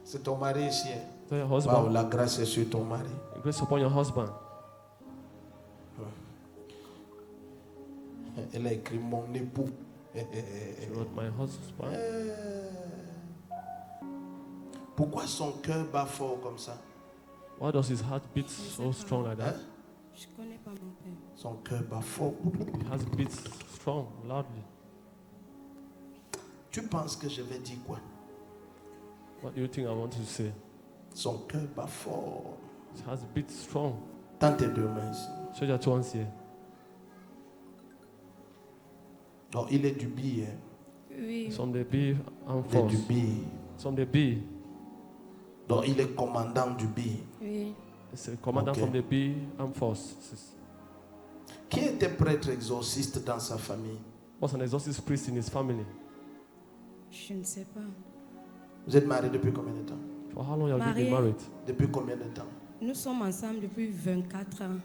C'est ton mari ici. So your Wow, husband. la grâce est sur ton mari. Grace upon your husband. Elle a écrit mon époux. She wrote my husband. Pourquoi son cœur bat fort comme ça? Why does his heart beat so strong like that? Hein? Je connais pas mon père. Son cœur bat fort. It has beats strong, loudly. Tu penses que je vais dire quoi? What do you think I want to say? Son cœur bat fort. It has beats strong. Tends tes deux mains ici. Show your two hands here. Non, il est du billet. Oui. Some they be armed Il est force. du billet. Some they be. Donc il est commandant du billet. Oui. It's a commandant Okay. from the B armed force. Qui était prêtre exorciste dans sa famille? Was an exorcist priest in his family. Je ne sais pas. Vous êtes mariés depuis combien de temps? For how long have you Marié. been married? Depuis combien de temps? Nous sommes ensemble depuis 24 ans.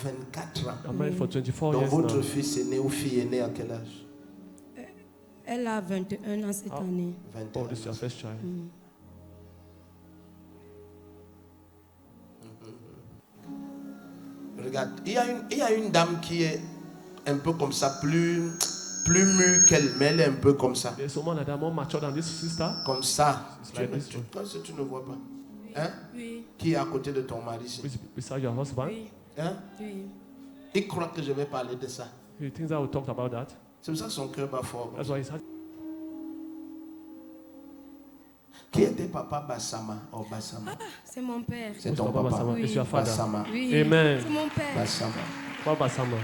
24 ans. I'm married for 24 Donc years votre now. fils est né ou fille est née à quel âge? Elle a 21 ans cette Ah. année. 21 Oh, this is your ans. first child. Regarde, il y a une dame qui est un peu comme ça, plus mûre qu'elle, mais elle est un peu comme ça. There's a woman that are more mature than this sister. Comme ça. It's like this one. Comme ça, tu ne vois pas. Hein? Oui. Qui est à côté de ton mari ici? Beside your husband. Oui. Hein? Oui. Il croit que je vais parler de ça. He thinks I will talk about that. C'est pour ça que son cœur bat fort. That's why he's had. Qui était papa Bassama? Oh, Bassama. C'est mon père. C'est ton Papa papa. Bassama. Oui. It's your father. Bassama. Oui. Amen. C'est mon père. Bassama. Papa Bassama.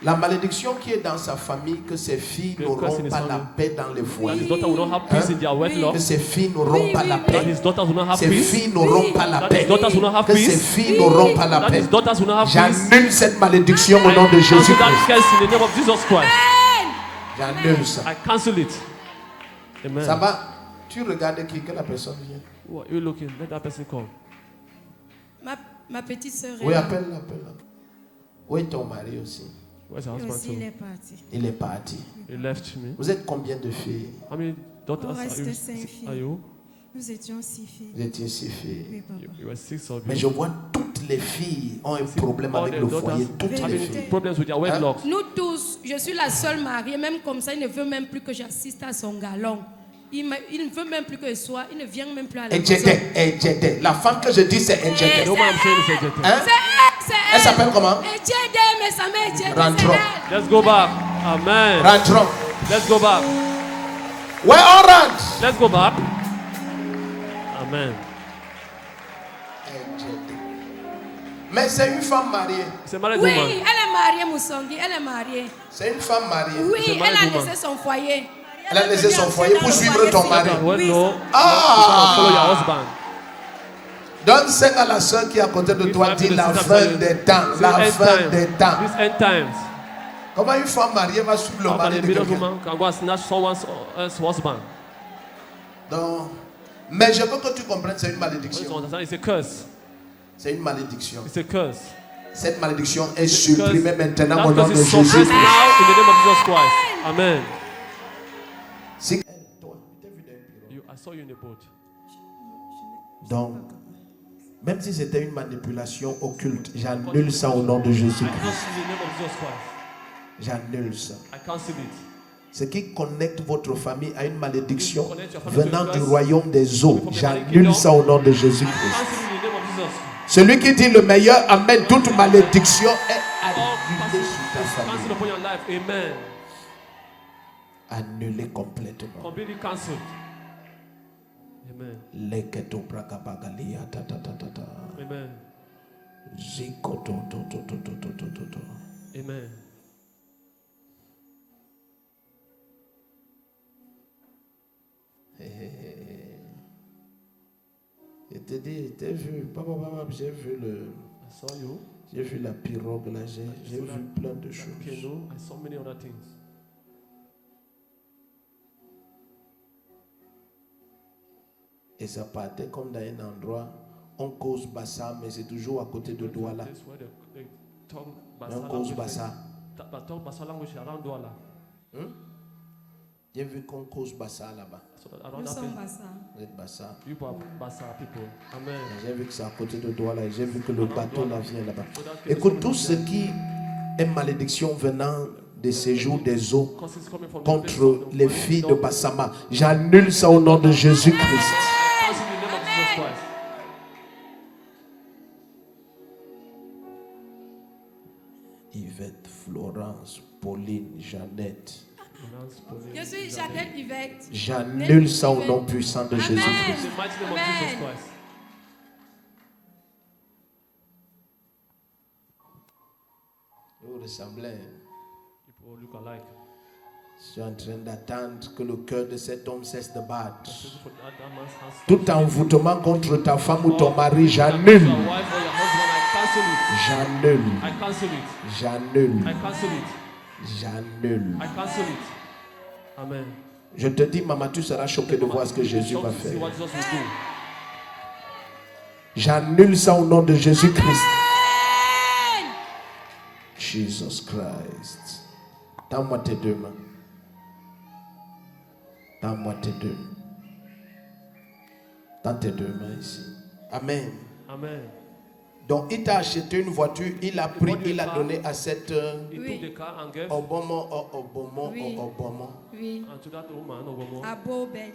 La malédiction qui est dans sa famille, que ses filles The n'auront curse in his pas la family. paix dans les That foyers. his daughter will not have peace in their wedlock. Que ses filles n'auront pas la That paix. his daughters will not have Ses peace. filles n'auront pas la That paix. his daughters will not have Que ses peace. filles n'auront pas la That paix. his daughters will not have peace. J'annule cette malédiction au nom de Cancel Jésus-Christ. that curse in the name of Jesus Christ. J'annule ça. I cancel it. Amen. Ça va? Tu regardes qui que la personne vient. Who are you looking? Let that person come. Ma petite sœur est Oui, là. appelle-la, appelle-la. Où est ton mari aussi? Where's your Et husband aussi, il too? est parti. Il est parti. He left me. Vous êtes combien de filles? How many daughters On reste are you? 5 filles. Are you? Nous étions 6 filles. Vous étiez 6 filles. Oui, papa. You were 6 of Mais you. je vois toutes les filles ont un problème All avec the le daughters foyer. Toutes les having filles. problems with their wedlocks. Nous tous, je suis la seule mariée, même comme ça, il ne veut même plus que j'assiste à son galon. Il ne veut même plus que je sois, il ne vient même plus à la maison. Ejede. La femme que je dis, c'est Ejede. The woman I'm saying is Ejete. Hein? C'est elle. Elle s'appelle comment? Ejede, mais ça m'est Ejede, Rentrons. c'est elle. Let's go back. Amen. Rentrons. Let's go back. Ouais, on rentre. Let's go back. Amen. Ejede. Mais c'est une femme mariée. It's a married Oui, woman. elle est mariée, Moussongi, elle est mariée. C'est une femme mariée. Oui, C'est elle married a woman. laissé son foyer. Elle a laissé son foyer pour suivre ton mari. Well, Oui, no. Ah! Follow your husband. Donne 5 à la soeur qui est à côté de toi. Dis la fin des temps. La These end fin times. des temps. These end times. Comment une femme mariée va suivre le How can mari a de middle quelqu'un? woman can go and snatch someone else's husband? Donc, mais je veux que tu comprennes, c'est une You malédiction. understand? It's a curse. C'est une malédiction. It's a curse. Cette malédiction est supprimée maintenant That au nom curse de is suppressed Jésus. now in the name of Jesus Christ. Amen. Si- I saw you in the boat. Donc, même si c'était une manipulation occulte, j'annule ça au nom de Jésus. I cancel in the name of Jesus Christ. J'annule ça. I cancel it. Ce qui connecte votre famille à une malédiction Connect your family to venant a du curse. royaume des eaux, j'annule ça au nom de I Jésus-Christ. cancel in the name of Jesus. Celui qui dit le meilleur amène toute malédiction est All annulée sur ta cancel famille. upon your life. Amen. Annulée complètement. Completely cancelled. Amen. Leketo brakabagalia ta ta ta ta ta. Amen. Zikoto to to to to to to to to. Amen. Je te dis, t'as vu, papa, j'ai vu I saw you. j'ai vu la pirogue là, j'ai saw vu that- plein de choses. Canoe. I saw many other things. Et ça partait comme dans un endroit, on cause Bassa, mais c'est toujours à côté de Douala. Place where they talk On Bassa cause language. Bassa. Talk Bassa language around Douala. J'ai vu qu'on cause Bassa là-bas. So that around Nous that sommes place, Bassa. Vous êtes Bassa. people are Bassa people. Amen. J'ai vu que c'est à côté de toi là. J'ai vu que le bateau là vient là-bas. So that Écoute, tout ce qui est malédiction venant des séjours des eaux because it's coming from the place contre of the les money, filles de don't- Bassama, j'annule ça au nom de Jésus-Christ. I cancel in the name of Jesus Christ. Yvette, Florence, Pauline, Jeannette. Pronounce Pauline, Je suis Isabelle. Jacqueline Yvette. J'annule ça au nom puissant de Amen. Jésus-Christ. In the mighty name of Jesus Amen. Christ. Vous ressemblez. People look alike. Je suis en train d'attendre que le cœur de cet homme cesse de battre. So for that man's hands Tout envoûtement contre ta femme ou ton mari, Your j'annule. wife or your husband, J'annule. I cancel it. J'annule. I cancel it. J'annule. I cancel it. Amen. Je te dis, maman, tu seras choqué de voir ce que Jésus va See faire. what Jesus will do. J'annule ça au nom de Jésus-Christ. Amen. Jesus Christ. Tends-moi tes deux mains. Tends-moi tes deux. Tends tes deux mains ici. Amen. Amen. Donc, il t'a acheté une voiture, il a pris, il a donné à cette He Oui. took the car and gave Obama. Oui. and to that woman of a À Beaubet.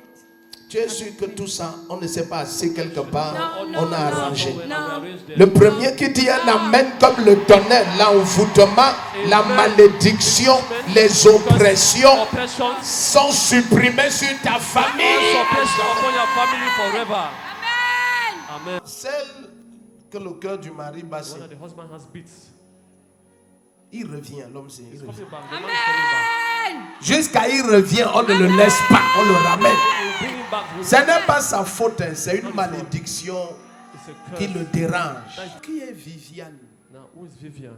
Tu es sûr que tout ça, on ne sait pas assez quelque part, Non, on non, a non. arrangé. Non. Le premier qui dit un amen comme le tonnerre, l'envoûtement, la malédiction, les oppressions oppression sont supprimées sur ta famille. suppression upon your family forever. Amen. Amen. Celle que le cœur du mari bat, One that the husband has beats. il revient, l'homme c'est. He's il revient. coming back. The man is coming back. Amen. Jusqu'à il revient, on ne le laisse pas, on le ramène. We'll bring him back. Ce n'est pas sa faute, hein, c'est une malédiction It's a qui curse. le dérange. Qui est Viviane Now, who is Vivian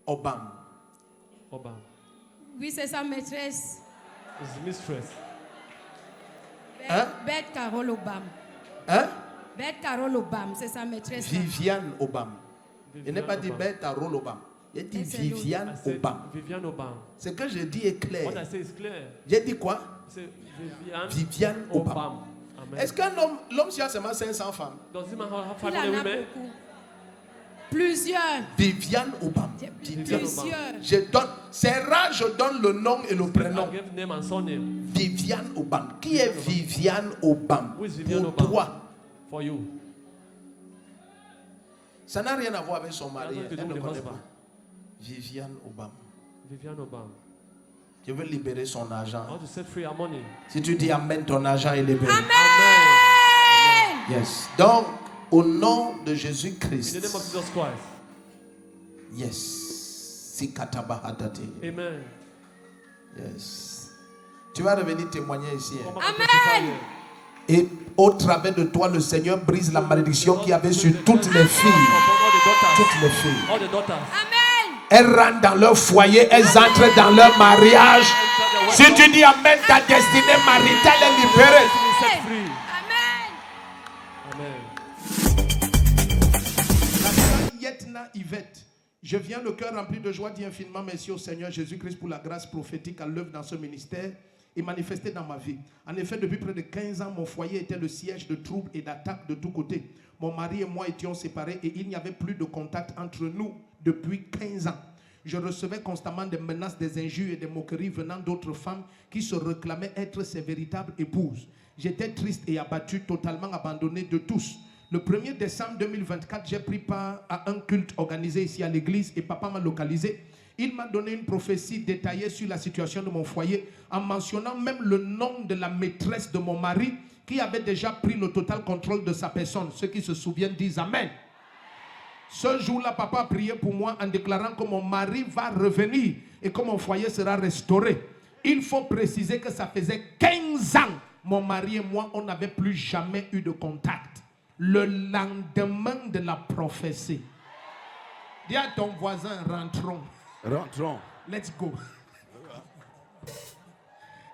Obama? Obam? Oui, c'est sa maîtresse. His mistress. Hein? Beth Carole Obama. Hein? Beth Carole Obama, c'est sa maîtresse. Viviane Obama. Il n'est pas dit Obam. Bête à Rôle Obama. Il dit Mais c'est Viviane I said Obama. Vivian Obam. Ce que je dis est clair. What I say is clear. J'ai dit quoi? I say Vivian Viviane Obama. Obam. Amen. Est-ce qu'un homme, l'homme qui a seulement 500 femmes? Does he have Il 500 en a women? beaucoup. Plusieurs. Viviane Obama. Viviane Plusieurs. Je donne, c'est rare, je donne le nom et le prénom. I gave name and surname Viviane Obama. Qui est Viviane Obama? Who is Viviane Pour Obama? toi. for you. Ça n'a rien à voir avec son mari. That's Elle nothing to ne do with connaît the pas. husband. Viviane Obama. Vivian Obam. Je veux libérer son I argent. want to set free our money. Si tu dis Amen, ton argent est libéré. Amen. Yes. Donc, au nom de In Jésus-Christ. the name of Jesus Christ. Yes. Sikatabahatate. Amen. Yes. Tu vas revenir témoigner ici. hein. Come back and testify here. Et au travers de toi, le Seigneur brise la malédiction qu'il y avait sur toutes les filles. Upon all the daughters. Toutes les filles. All the daughters. Amen. Elles rentrent dans leur foyer, elles entrent dans leur mariage. Si tu dis Amen, ta destinée maritale est libérée. Set free. Amen. Amen. Yetna Yvette, je viens le cœur rempli de joie, dis infiniment merci au Seigneur Jésus-Christ pour la grâce prophétique à l'œuvre dans ce ministère et manifestée dans ma vie. En effet, depuis près de 15 ans, mon foyer était le siège de troubles et d'attaques de tous côtés. Mon mari et moi étions séparés et il n'y avait plus de contact entre nous depuis 15 ans. Je recevais constamment des menaces, des injures et des moqueries venant d'autres femmes qui se réclamaient être ses véritables épouses. J'étais triste et abattu, totalement abandonné de tous. Le 1er décembre 2024, j'ai pris part à un culte organisé ici à l'église et papa m'a localisé. Il m'a donné une prophétie détaillée sur la situation de mon foyer en mentionnant même le nom de la maîtresse de mon mari qui avait déjà pris le total contrôle de sa personne. Ceux qui se souviennent disent Amen. Ce jour-là, papa a prié pour moi en déclarant que mon mari va revenir et que mon foyer sera restauré. Il faut préciser que ça faisait 15 ans. Mon mari et moi, on n'avait plus jamais eu de contact. Le lendemain de la prophétie. Dis à ton voisin, rentrons. Rentrons. Let's go.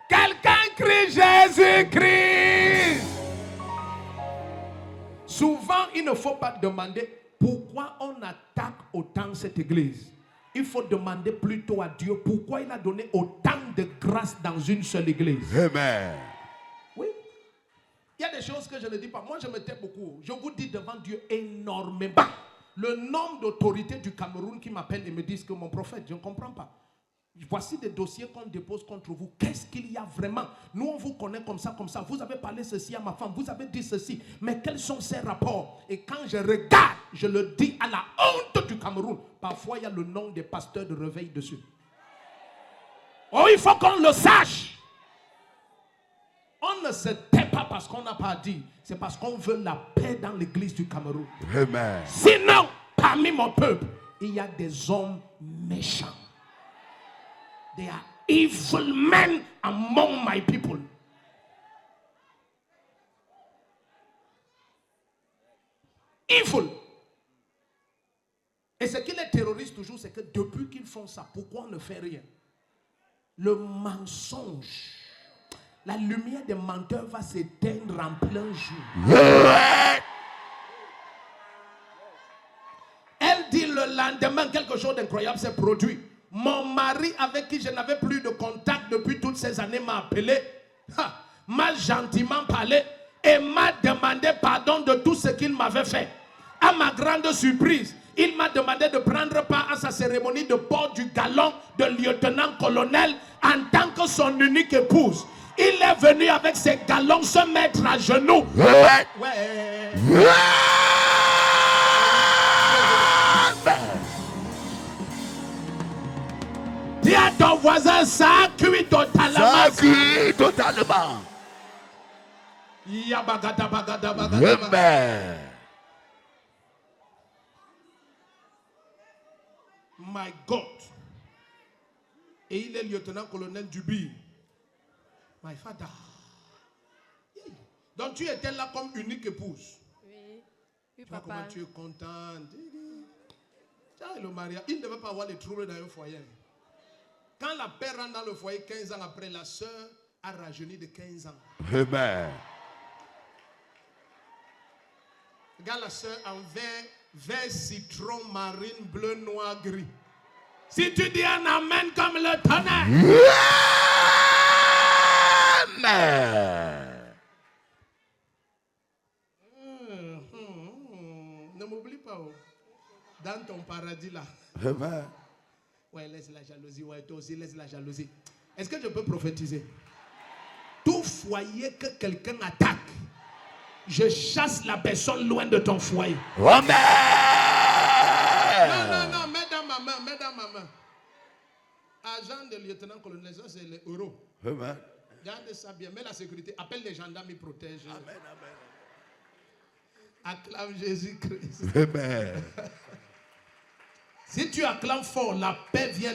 Quelqu'un crie Jésus-Christ. Souvent, il ne faut pas demander pourquoi on attaque autant cette église. il faut demander plutôt à Dieu pourquoi il a donné autant de grâce dans une seule église. Amen. Oui. Il y a des choses que je ne dis pas. Moi, je me tais beaucoup. Je vous dis devant Dieu énormément. Le nombre d'autorités du Cameroun qui m'appellent et me disent que mon prophète, je ne comprends pas. Voici des dossiers qu'on dépose contre vous. Qu'est-ce qu'il y a vraiment? Nous, on vous connaît comme ça, comme ça. Vous avez parlé ceci à ma femme, vous avez dit ceci. Mais quels sont ces rapports? Et quand je regarde, je le dis à la honte du Cameroun. Parfois, il y a le nom des pasteurs de réveil dessus. Oh, il faut qu'on le sache. On ne se tait pas parce qu'on n'a pas dit. C'est parce qu'on veut la paix dans l'église du Cameroun. Amen. Sinon, parmi mon peuple, il y a des hommes méchants. There are evil men among my people. Evil. Et ce qui les terrorise toujours, c'est que depuis qu'ils font ça, pourquoi on ne fait rien? Le mensonge. La lumière des menteurs va s'éteindre en plein jour. Elle dit le lendemain, quelque chose d'incroyable s'est produit. Mon mari, avec qui je n'avais plus de contact depuis toutes ces années, m'a appelé, m'a gentiment parlé et m'a demandé pardon de tout ce qu'il m'avait fait. À ma grande surprise, il m'a demandé de prendre part à sa cérémonie de port du galon de lieutenant-colonel en tant que son unique épouse. Il est venu avec ses galons se mettre à genoux. Ouais. Dis à ton voisin, ça a cuit totalement. Ça a cuit totalement. Amen. My God. Et il est lieutenant-colonel Duby. My father. Donc tu étais là comme unique épouse. Oui. Oui, Tu vois papa. comment tu es contente. Le mariage, il ne devait pas avoir les troubles dans un foyer. Quand la paix rentre dans le foyer 15 ans après, la soeur a rajeuni de 15 ans. Amen. Regarde la soeur en vert, citron, marine, bleu, noir, gris. Si tu dis un amen comme le tonnerre. Amen. Ne m'oublie pas. Dans ton paradis là. Amen. Ouais, laisse la jalousie. Ouais, toi aussi, laisse la jalousie. Est-ce que je peux prophétiser? Tout foyer que quelqu'un attaque, je chasse la personne loin de ton foyer. Amen. Non, mets dans ma main, mets dans ma main. Agent de lieutenant-colonel, ça c'est les euros. Amen. Garde ça bien, mets la sécurité. Appelle les gendarmes, ils protègent. Amen. Acclame Jésus-Christ. Amen. Si tu acclames fort, la paix vient